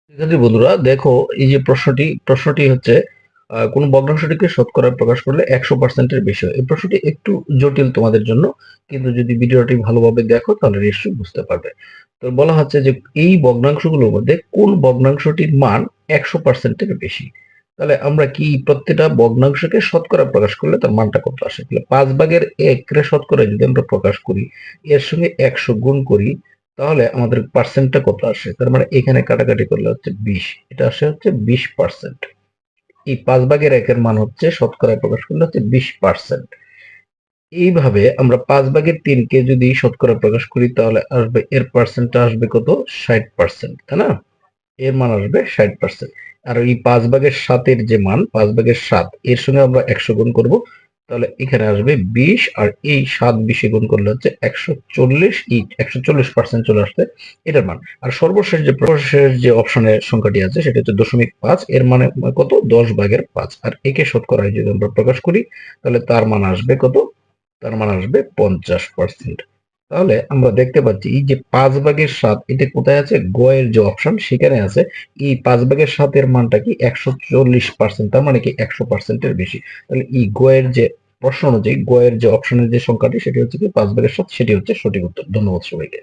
শিক্ষার্থী বন্ধুরা দেখো, এই যে প্রশ্নটি হচ্ছে কোন ভগ্নাংশটিকে শতকরায় প্রকাশ করলে 100% এর বেশি হয়। এই প্রশ্নটি একটু জটিল তোমাদের জন্য, কিন্তু যদি ভিডিওটি ভালোভাবে দেখো তাহলে নিশ্চয়ই বুঝতে পারবে। তো বলা হচ্ছে যে এই ভগ্নাংশগুলোর মধ্যে কোন ভগ্নাংশটির মান 100% এর বেশি। তাহলে আমরা কি প্রত্যেকটা ভগ্নাংশকে শতকরা প্রকাশ করলে তার মানটা কত আসে? তাহলে 5/1 রে শতকরা যদি আমরা প্রকাশ করি, এর সঙ্গে 100 গুণ করি, তাহলে আমাদের পার্সেন্টটা কত আসে? তার মানে এখানে কাটাকাটি করলে হচ্ছে 20, এটা আসে হচ্ছে 20%। এই 5/1 এর মান হচ্ছে শতকরায় প্রকাশ করলে হচ্ছে 20%। এইভাবে আমরা 5/3 কে যদি শতকরা প্রকাশ করি তাহলে আসবে, এর পার্সেন্টটা আসবে কত? 60%, তাই না? এর মান আসবে 60%। আর এই 5/7 এর যে মান, 5/7 এর সঙ্গে আমরা 100 গুণ করব, তাহলে এখানে আসবে 20, আর এই 7 20 গুণ করলে হচ্ছে 140, এই 140% চলে আসছে এটার মান। আর সর্বশেষ যে অপশনের সংখ্যাটি আছে সেটা হচ্ছে 0.5, এর মানে কত? 10/5। আর একে শতকরায় যদি আমরা প্রকাশ করি তাহলে তার মান আসবে কত? তার মান আসবে 50%। তাহলে আমরা দেখতে পাচ্ছি এই যে 5/7 এটা কোথায় আছে? গ এর যে অপশন সেখানে আছে। এই 5/7 এর মানটা কি 140%, তার মানে কি 100% এর বেশি। তাহলে এই গ এর যে প্রশ্ন অনুযায়ী গ এর যে অপশনের যে সংখ্যাটি সেটি হচ্ছে কি 5/7, সেটি হচ্ছে সঠিক উত্তর। ধন্যবাদ সবাইকে।